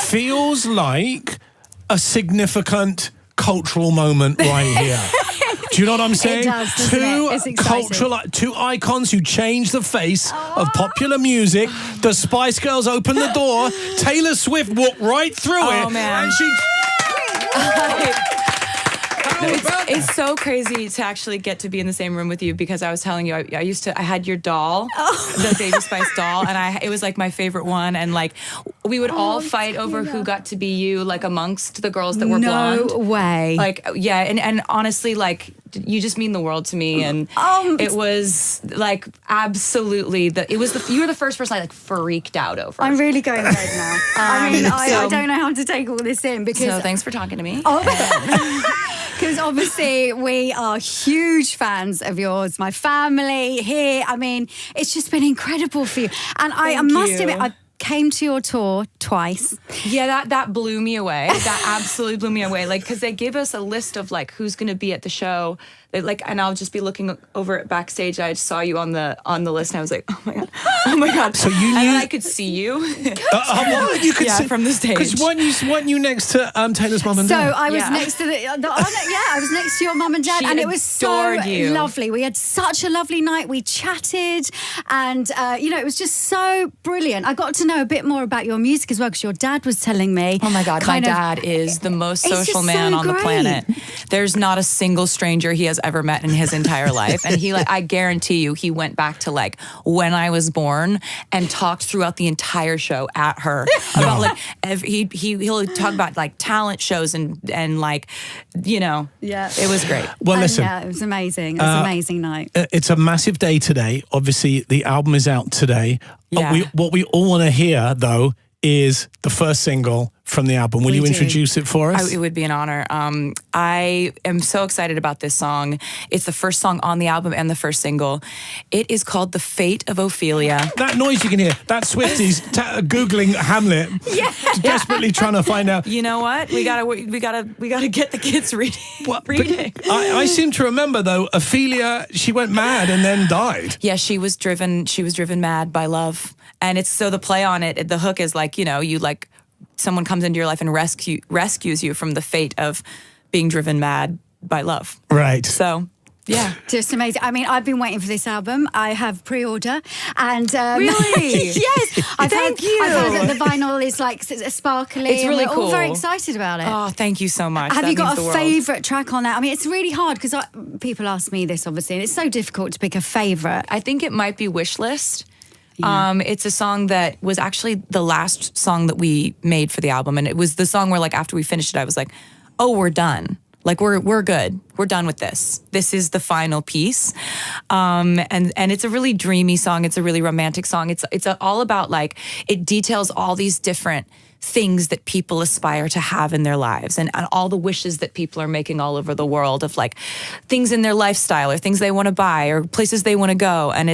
feels like a significant cultural moment right here. Do you know what I'm saying? It does, doesn't it? It's exciting. Two icons who changed the face of popular music. The Spice Girls opened the door. Taylor Swift walked right through it. Oh, man. And she... It's so crazy to actually get to be in the same room with you, because I was telling you, I had your doll, the Baby Spice doll, and it was like my favorite one, and like we would all fight over who got to be you, like amongst the girls that were blonde. No way. Like, yeah, and honestly, like, you just mean the world to me, and it was like absolutely you were the first person I like freaked out over. I'm really going red now. I don't know how to take all this in because. So thanks for talking to me. Because obviously we are huge fans of yours, my family here. I mean, it's just been incredible for you, and I must admit, I came to your tour twice. Yeah, that blew me away. That absolutely blew me away. Like, because they give us a list of like who's going to be at the show. And I'll just be looking over at backstage. I saw you on the list, and I was like, oh my god. So you knew, and I could see you. You could see from the stage. Because weren't you next to Taylor's mum and dad? So I was next to I was next to your mum and dad, and it was so lovely. We had such a lovely night. We chatted, and it was just so brilliant. I got to know a bit more about your music as well, because your dad was telling me. Oh my god, my dad is the most social man on the planet. There's not a single stranger he has ever met in his entire life, and I guarantee you he went back to like when I was born and talked throughout the entire show at her about like he'll talk about like talent shows and like it was great. Well, listen, it was amazing. It was an amazing night. It's a massive day today. Obviously the album is out today. Yeah. What we all want to hear though is the first single from the album. Will you introduce it for us? It would be an honor. I am so excited about this song. It's the first song on the album and the first single. It is called "The Fate of Ophelia." That noise you can hear, that Swifties Googling Hamlet, desperately trying to find out. You know what? We gotta get the kids reading. Reading. I seem to remember though, Ophelia, she went mad and then died. Yeah, she was driven mad by love. And it's so the play on it, the hook is like, you like someone comes into your life and rescues you from the fate of being driven mad by love. Right. So, yeah. Just amazing. I mean, I've been waiting for this album. I have pre-order. And really? Yes. I've heard that the vinyl is like sparkly. It's really cool. We're all very excited about it. Oh, thank you so much. Have you got a favourite track on that? I mean, it's really hard because people ask me this, obviously, and it's so difficult to pick a favourite. I think it might be Wish List. Yeah. It's a song that was actually the last song that we made for the album, and it was the song where, like, after we finished it, I was like, "Oh, we're done. Like, we're good. We're done with this. This is the final piece." And it's a really dreamy song. It's a really romantic song. It's all about like it details all these different things that people aspire to have in their lives and all the wishes that people are making all over the world of like things in their lifestyle or things they want to buy or places they want to go. And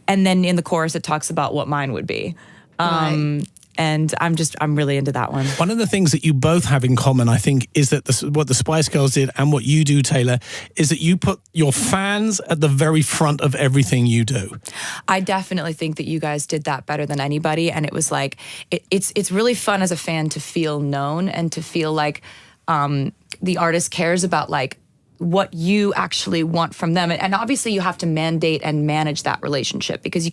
then in the chorus, it talks about what mine would be. Right. And I'm really into that one. One of the things that you both have in common, I think, is that what the Spice Girls did and what you do, Taylor, is that you put your fans at the very front of everything you do. I definitely think that you guys did that better than anybody. And it was like, it's really fun as a fan to feel known and to feel like the artist cares about like what you actually want from them. And obviously you have to mandate and manage that relationship because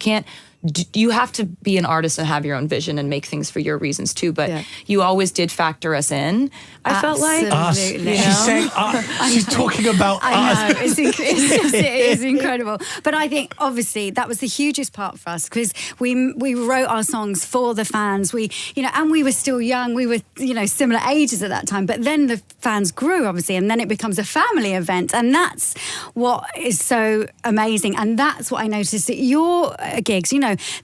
you have to be an artist and have your own vision and make things for your reasons too. But you always did factor us in. I felt like us. She's saying she's talking about us. I know. It is incredible. But I think obviously that was the hugest part for us because we wrote our songs for the fans. And we were still young. We were similar ages at that time. But then the fans grew obviously, and then it becomes a family event, and that's what is so amazing. And that's what I noticed at your gigs.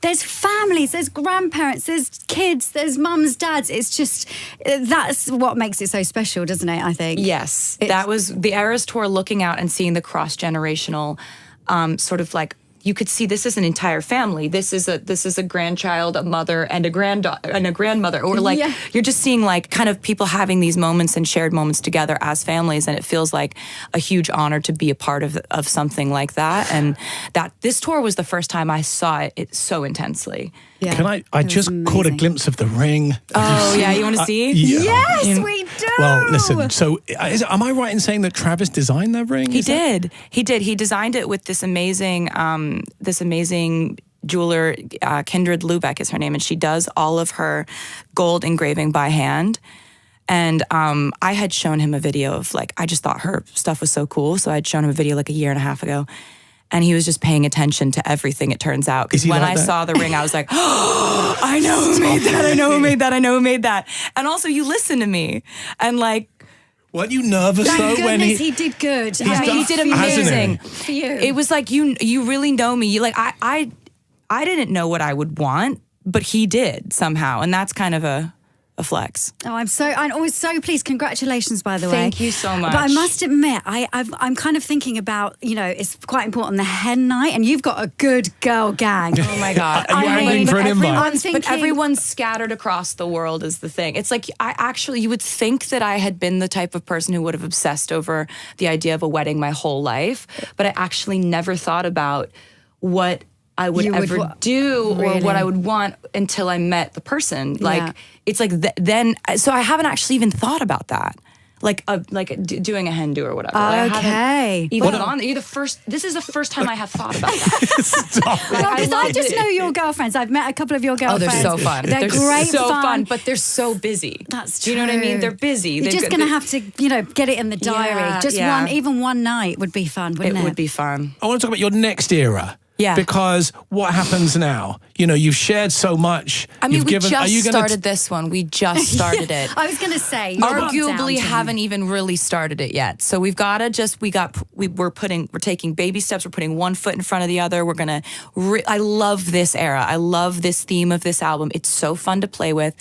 There's families, there's grandparents, there's kids, there's mums, dads. It's just, that's what makes it so special, doesn't it, I think? Yes. That was the Eras Tour, looking out and seeing the cross-generational sort of like you could see this is an entire family. This is a grandchild, a mother, and a grandmother. Or like you're just seeing like kind of people having these moments and shared moments together as families, and it feels like a huge honor to be a part of something like that. And that this tour was the first time I saw it so intensely. Yeah. Can I just caught a glimpse of the ring. Oh yeah, you want to see? Yeah. Yes, we do. Well, listen. So, am I right in saying that Travis designed that ring? He did. He designed it with this amazing jeweler, Kindred Lubeck is her name, and she does all of her gold engraving by hand. And I had shown him a video of like, I just thought her stuff was so cool, so I'd shown him a video like a year and a half ago. And he was just paying attention to everything, it turns out. Because when I saw the ring, I was like, oh, I know who made that. I know who made that. I know who made that. And also, you listen to me. And like, weren't you nervous though when he did good? He did amazing. For you. It was like, you really know me. You like, I didn't know what I would want, but he did somehow. And that's kind of a flex. Oh, I'm always so pleased. Congratulations, by the way. Thank you so much. But I must admit, I'm kind of thinking about, it's quite important, the hen night, and you've got a good girl gang. Oh my God. Are you angling for an invite? But everyone's scattered across the world is the thing. It's like, you would think that I had been the type of person who would have obsessed over the idea of a wedding my whole life, but I actually never thought about what I would ever do or what I would want until I met the person. Like, it's like then, so I haven't actually even thought about that. Like doing a hen do or whatever. Okay. This is the first time I have thought about that. Stop. Because I just know your girlfriends. I've met a couple of your girlfriends. Oh, they're so fun. They're great so fun, but they're so busy. That's true. Do you know what I mean? They're busy. You're just going to have to, get it in the diary. Even one night would be fun, wouldn't it? It would be fun. I want to talk about your next era. Yeah. Because what happens now? You've shared so much. I mean, we just started this one. We just started it. I was going to say, arguably haven't even really started it yet. So we've got to we're taking baby steps. We're putting one foot in front of the other. We're going to, I love this era. I love this theme of this album. It's so fun to play with.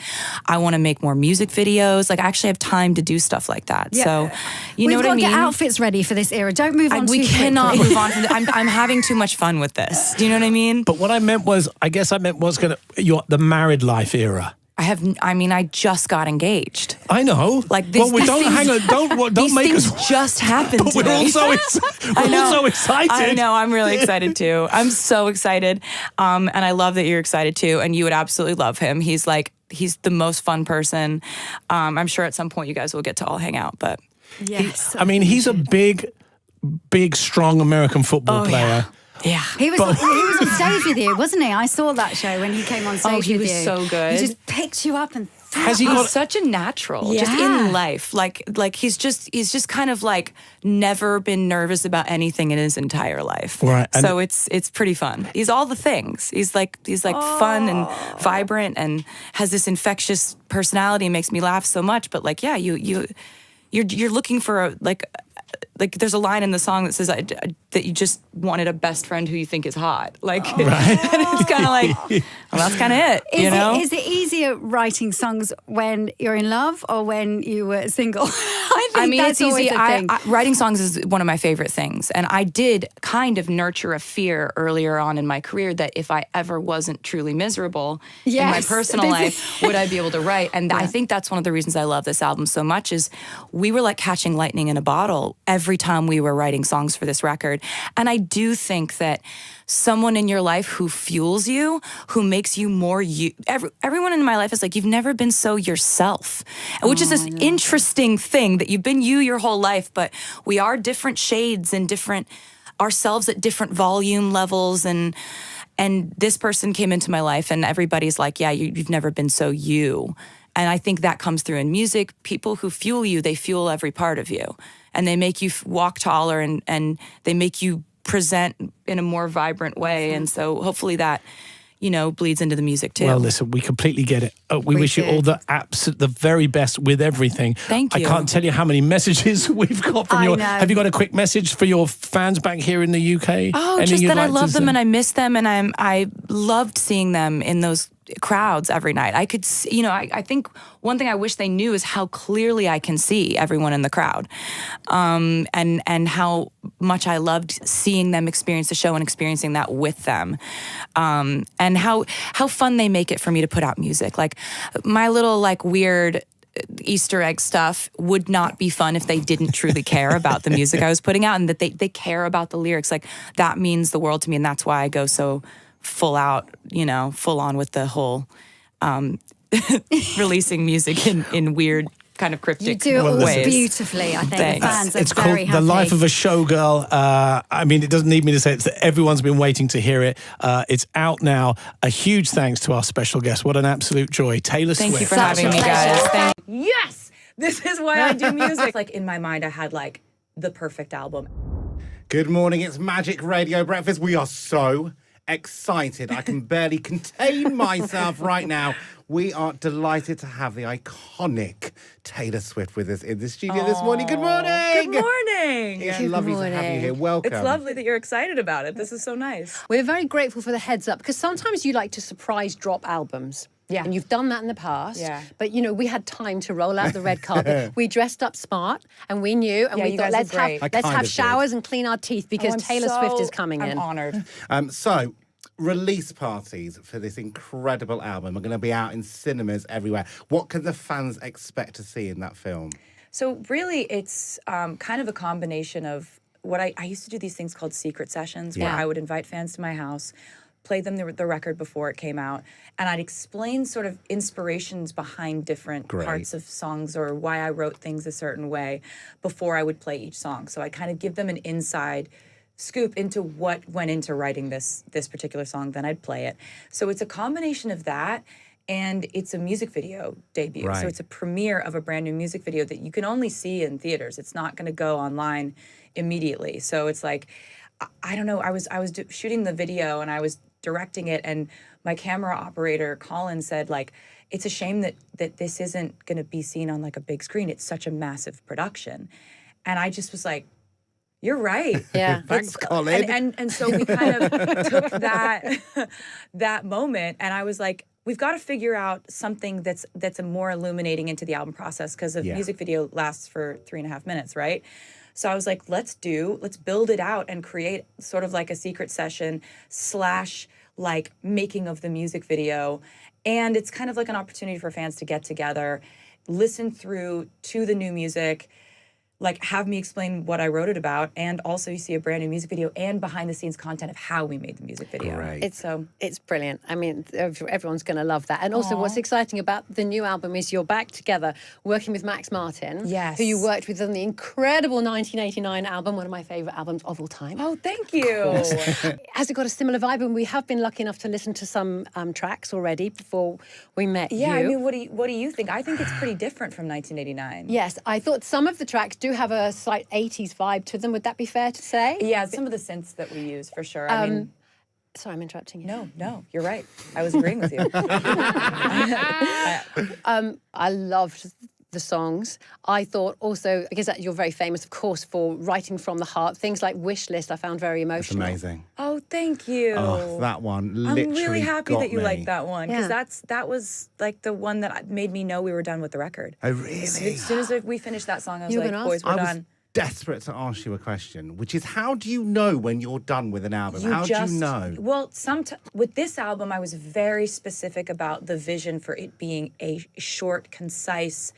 I want to make more music videos. Like, I actually have time to do stuff like that. Yeah. So, you know what I mean? We've got to get outfits ready for this era. Don't move on too quickly. We cannot move on from I'm having too much fun with this. Do you know what I mean? But what I meant was, the married life era. I just got engaged. I know. Like this. Well, don't make us. Things just happened. But we're also excited. I know. I'm really excited too. I'm so excited, and I love that you're excited too. And you would absolutely love him. He's the most fun person. I'm sure at some point you guys will get to all hang out. But yes, he's a big, strong American football player. Yeah. He was on stage with you, wasn't he? I saw that show when he came on stage with you. He was so good. He just picked you up and he's such a natural just in life. Like he's just kind of like never been nervous about anything in his entire life. Right. So it's pretty fun. He's all the things. He's like fun and vibrant and has this infectious personality and makes me laugh so much. But like, you're looking for like there's a line in the song that says that you just wanted a best friend who you think is hot. Like, and it's kind of like, well, that's kind of it. Is it easier writing songs when you're in love or when you were single? I mean, that's it's easy. Writing songs is one of my favorite things, and I did kind of nurture a fear earlier on in my career that if I ever wasn't truly miserable in my personal life, would I be able to write? And I think that's one of the reasons I love this album so much is we were like catching lightning in a bottle every time we were writing songs for this record. And I do think that someone in your life who fuels you, who makes you more you. Everyone in my life is like, you've never been so yourself, which is this interesting thing that you've been you your whole life, but we are different shades and different ourselves at different volume levels. And this person came into my life and everybody's like, yeah, you've never been so you. And I think that comes through in music. People who fuel you, they fuel every part of you. And they make you walk taller and they make you present in a more vibrant way. And so hopefully that, bleeds into the music too. Well, listen, we completely get it. We wish you all the very best with everything. Thank you. I can't tell you how many messages we've got from your... Have you got a quick message for your fans back here in the UK? Oh, just that I love them and I miss them and I loved seeing them in those crowds every night. I could see, you know, I think one thing I wish they knew is how clearly I can see everyone in the crowd, and how much I loved seeing them experience the show and experiencing that with them, and how fun they make it for me to put out music. Like my little like weird Easter egg stuff would not be fun if they didn't truly care about the music I was putting out, and that they care about the lyrics. Like that means the world to me, and that's why I go so full out, you know, full on with the whole releasing music in weird kind of cryptic ways. You do it all beautifully. I think Thanks. the fans are It's very called happy. The Life of a Showgirl. I mean, it doesn't need me to say it. Everyone's been waiting to hear it. It's out now. A huge thanks to our special guest. What an absolute joy. Taylor Swift. Thank you for Such having a me, pleasure. guys. Yes! This is why I do music. Like in my mind, I had like the perfect album. Good morning, it's Magic Radio Breakfast. We are so excited. I can barely contain myself right now. We are delighted to have the iconic Taylor Swift with us in the studio this morning. Good morning. Good morning. It's Good lovely to have you morning. here. Welcome. It's lovely that you're excited about it. This is so nice. We're very grateful for the heads up because sometimes you like to surprise drop albums. Yeah. And you've done that in the past. Yeah. But, you know, we had time to roll out the red carpet. We dressed up smart and we knew and Yeah, we you thought, guys are great. let's I kind have of showers and clean our teeth because Taylor Swift is coming in. I'm honored. So, release parties for this incredible album are going to be out in cinemas everywhere. What can the fans expect to see in that film? So really, it's kind of a combination of what I used to do these things called secret sessions where I would invite fans to my house, play them the record before it came out, and I'd explain sort of inspirations behind different parts of songs or why I wrote things a certain way before I would play each song. So I kind of give them an inside scoop into what went into writing this particular song, then I'd play it. So it's a combination of that, and it's a music video debut. Right. So it's a premiere of a brand new music video that you can only see in theaters. It's not going to go online immediately. So it's like, I don't know, I was shooting the video and I was directing it, and my camera operator, Colin, said, like, it's a shame that this isn't going to be seen on like a big screen. It's such a massive production. And I just was like, you're right. Yeah. Thanks, Colin. And so we kind of took that moment, and I was like, we've got to figure out something that's a more illuminating into the album process, because a music video lasts for 3.5 minutes, right? So I was like, let's build it out and create sort of like a secret session / like making of the music video. And it's kind of like an opportunity for fans to get together, listen through to the new music, like have me explain what I wrote it about, and also you see a brand new music video and behind the scenes content of how we made the music video. Great. It's brilliant. I mean, everyone's going to love that. And also what's exciting about the new album is you're back together working with Max Martin, Yes. who you worked with on the incredible 1989 album, one of my favourite albums of all time. Oh, thank you. Has it got a similar vibe? And we have been lucky enough to listen to some tracks already before we met you. Yeah, I mean, what do you think? I think it's pretty different from 1989. Yes, I thought some of the tracks do have a slight 80s vibe to them. Would that be fair to say? Yeah, some of the synths that we use, for sure. I mean, Sorry, I'm interrupting you. no, you're right. I was agreeing with you. I loved the songs. I thought also, because you're very famous, of course, for writing from the heart, things like Wish List I found very It's emotional. amazing. Oh, thank you. Oh, that one literally I'm really happy got that you me. liked that one, because Yeah. that was like the one that made me know we were done with the record. Oh, really? As soon as we finished that song, I was You were like, gonna boys, ask? we're I was done. desperate to ask you a question, which is, how do you know when you're done with an album? How do you know? Well, with this album, I was very specific about the vision for it being a short, concise,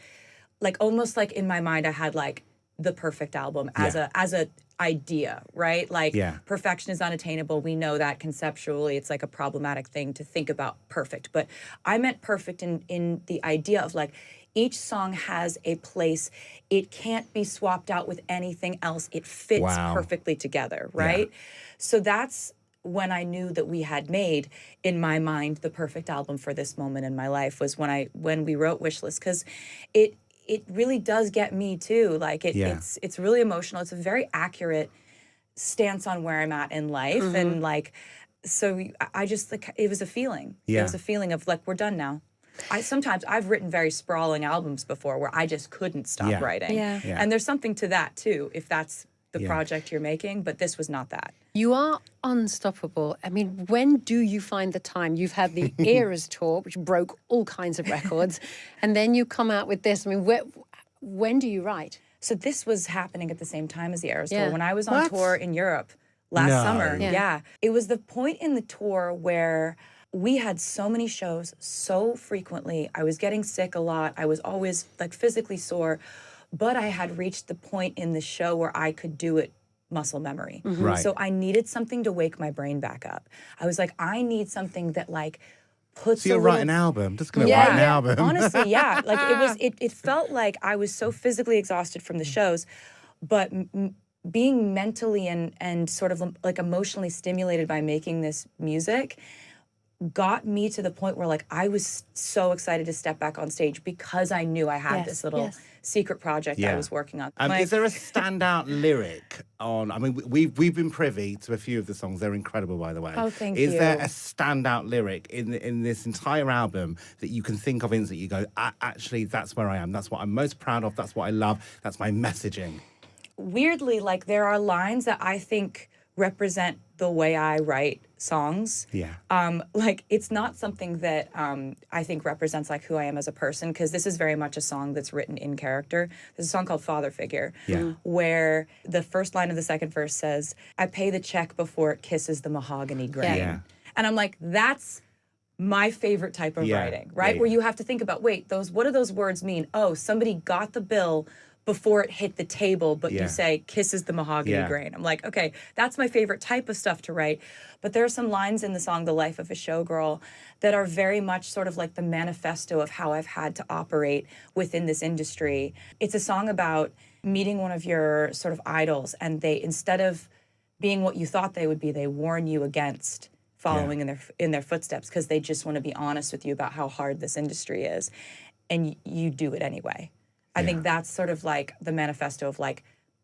like almost like in my mind, I had like the perfect album as a idea, right? Like perfection is unattainable. We know that conceptually. It's like a problematic thing to think about perfect. But I meant perfect in the idea of like, each song has a place. It can't be swapped out with anything else. It fits perfectly together, right? So that's when I knew that we had made, in my mind, the perfect album for this moment in my life, was when we wrote Wishlist, because it really does get me too. Like it's really emotional. It's a very accurate stance on where I'm at in life, and like, so I just like, it was a feeling. It was a feeling of like, we're done now. Sometimes I've written very sprawling albums before where I just couldn't stop writing. Yeah. And there's something to that too, if that's the project you're making, but this was not that. You are unstoppable. I mean, when do you find the time? You've had the Eras tour, which broke all kinds of records, and then you come out with this. I mean, when do you write? So this was happening at the same time as the Eras tour. When I was on tour in Europe last summer, it was the point in the tour where we had so many shows so frequently. I was getting sick a lot. I was always like physically sore, but I had reached the point in the show where I could do it muscle memory. Right. So I needed something to wake my brain back up. I was like, I need something that like puts. So you'll write an album. Just gonna write an album. Honestly, yeah. Like it felt like I was so physically exhausted from the shows, but being mentally and sort of like emotionally stimulated by making this music got me to the point where like I was so excited to step back on stage because I knew I had this little secret project I was working on. Is there a standout lyric on? I mean, we've been privy to a few of the songs. They're incredible, by the way. Oh, thank you. Is there a standout lyric in this entire album that you can think of instantly? You go, actually, that's where I am. That's what I'm most proud of. That's what I love. That's my messaging. Weirdly, like there are lines that I think represent the way I write songs. Yeah. Like it's not something that I think represents like who I am as a person, because this is very much a song that's written in character. There's a song called Father Figure, where the first line of the second verse says, I pay the check before it kisses the mahogany grain. Yeah. And I'm like, that's my favorite type of writing, right? Yeah. Where you have to think about, wait, what do those words mean? Oh, somebody got the bill before it hit the table, but you say kisses the mahogany grain. I'm like, okay, that's my favorite type of stuff to write. But there are some lines in the song The Life of a Showgirl that are very much sort of like the manifesto of how I've had to operate within this industry. It's a song about meeting one of your sort of idols, and they, instead of being what you thought they would be, they warn you against following in their footsteps, because they just want to be honest with you about how hard this industry is, and you do it anyway. I think that's sort of like the manifesto of like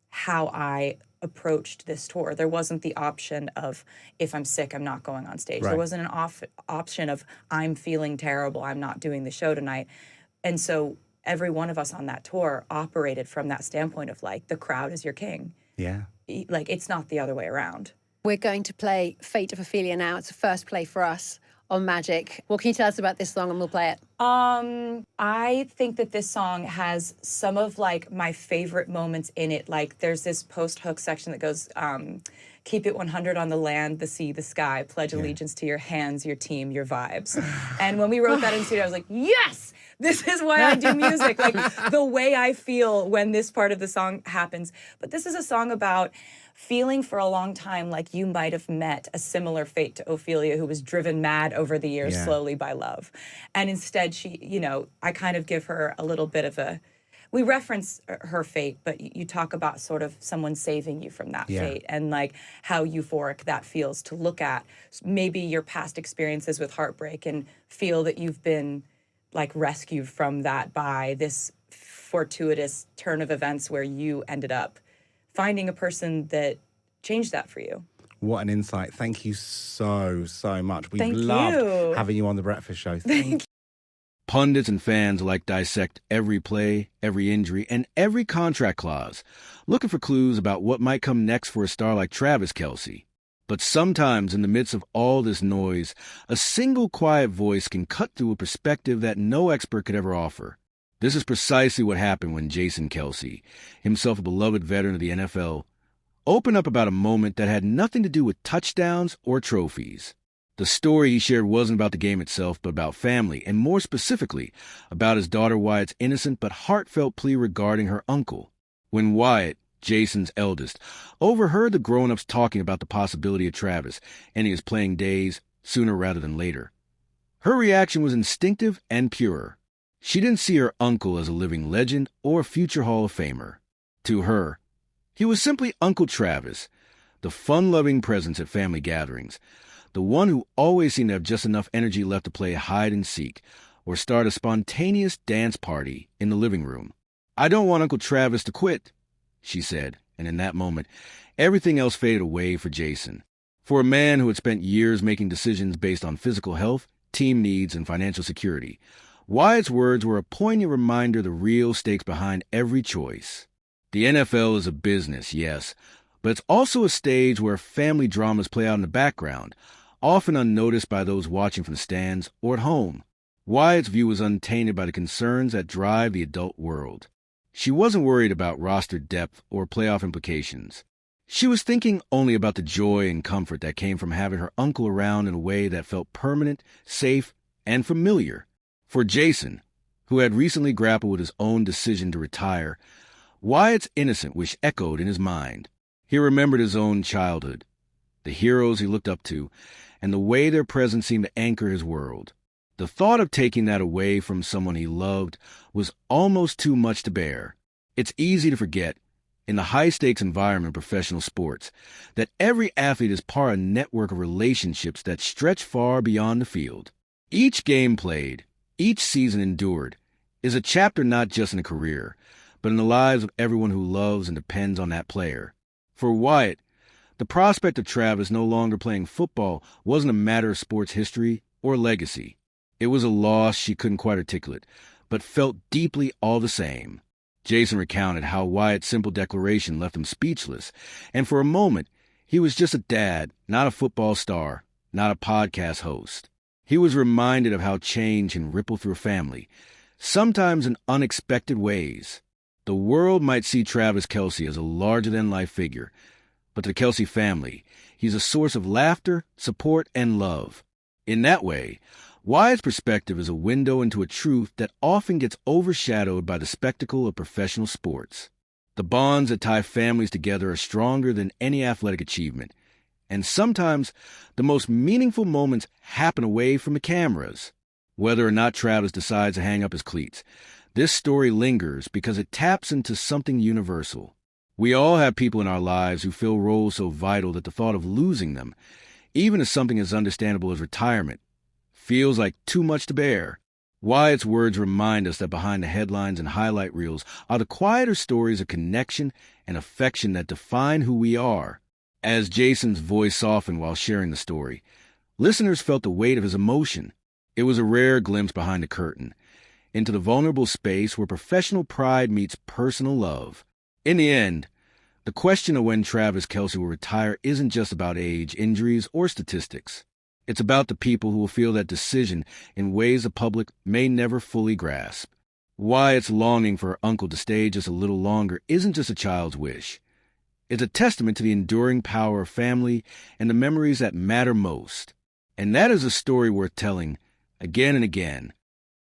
how I approached this tour. There wasn't the option of, if I'm sick, I'm not going on stage. Right. There wasn't an option of, I'm feeling terrible, I'm not doing the show tonight. And so every one of us on that tour operated from that standpoint of like, the crowd is your king. Yeah. Like, it's not the other way around. We're going to play Fate of Ophelia now. It's a first play for us on Magic. What can you tell us about this song, and we'll play it? I think that this song has some of like my favorite moments in it. Like there's this post-hook section that goes, keep it 100 on the land, the sea, the sky, pledge allegiance to your hands, your team, your vibes. And when we wrote that in studio, I was like, yes, this is why I do music. Like the way I feel when this part of the song happens. But this is a song about feeling for a long time like you might have met a similar fate to Ophelia, who was driven mad over the years slowly by love. And instead she, you know, I kind of give her a little bit of a, we reference her fate, but you talk about sort of someone saving you from that fate, and like how euphoric that feels to look at maybe your past experiences with heartbreak and feel that you've been like rescued from that by this fortuitous turn of events where you ended up finding a person that changed that for you. What an insight. Thank you so much. We've Thank loved you. having you on The Breakfast Show. Thank you. Pundits and fans alike dissect every play, every injury, and every contract clause, looking for clues about what might come next for a star like Travis Kelce. But sometimes in the midst of all this noise, a single quiet voice can cut through a perspective that no expert could ever offer. This is precisely what happened when Jason Kelce, himself a beloved veteran of the NFL, opened up about a moment that had nothing to do with touchdowns or trophies. The story he shared wasn't about the game itself, but about family, and more specifically, about his daughter Wyatt's innocent but heartfelt plea regarding her uncle. When Wyatt, Jason's eldest, overheard the grown-ups talking about the possibility of Travis ending his playing days sooner rather than later, her reaction was instinctive and pure. She didn't see her uncle as a living legend or a future Hall of Famer. To her, he was simply Uncle Travis, the fun-loving presence at family gatherings, the one who always seemed to have just enough energy left to play hide-and-seek or start a spontaneous dance party in the living room. "I don't want Uncle Travis to quit," she said, and in that moment, everything else faded away for Jason. For a man who had spent years making decisions based on physical health, team needs, and financial security, Wyatt's words were a poignant reminder of the real stakes behind every choice. The NFL is a business, yes, but it's also a stage where family dramas play out in the background, often unnoticed by those watching from the stands or at home. Wyatt's view was untainted by the concerns that drive the adult world. She wasn't worried about roster depth or playoff implications. She was thinking only about the joy and comfort that came from having her uncle around in a way that felt permanent, safe, and familiar. For Jason, who had recently grappled with his own decision to retire, Wyatt's innocent wish echoed in his mind. He remembered his own childhood, the heroes he looked up to, and the way their presence seemed to anchor his world. The thought of taking that away from someone he loved was almost too much to bear. It's easy to forget, in the high-stakes environment of professional sports, that every athlete is part of a network of relationships that stretch far beyond the field. Each game played, each season endured, is a chapter not just in a career, but in the lives of everyone who loves and depends on that player. For Wyatt, the prospect of Travis no longer playing football wasn't a matter of sports history or legacy. It was a loss she couldn't quite articulate, but felt deeply all the same. Jason recounted how Wyatt's simple declaration left him speechless, and for a moment, he was just a dad, not a football star, not a podcast host. He was reminded of how change can ripple through a family, sometimes in unexpected ways. The world might see Travis Kelce as a larger-than-life figure, but to the Kelce family, he's a source of laughter, support, and love. In that way, Wyatt's perspective is a window into a truth that often gets overshadowed by the spectacle of professional sports. The bonds that tie families together are stronger than any athletic achievement, and sometimes the most meaningful moments happen away from the cameras. Whether or not Travis decides to hang up his cleats, this story lingers because it taps into something universal. We all have people in our lives who fill roles so vital that the thought of losing them, even as something as understandable as retirement, feels like too much to bear. Wyatt's words remind us that behind the headlines and highlight reels are the quieter stories of connection and affection that define who we are. As Jason's voice softened while sharing the story, listeners felt the weight of his emotion. It was a rare glimpse behind the curtain, into the vulnerable space where professional pride meets personal love. In the end, the question of when Travis Kelce will retire isn't just about age, injuries, or statistics. It's about the people who will feel that decision in ways the public may never fully grasp. Wyatt's longing for her uncle to stay just a little longer isn't just a child's wish. It's a testament to the enduring power of family and the memories that matter most. And that is a story worth telling again and again,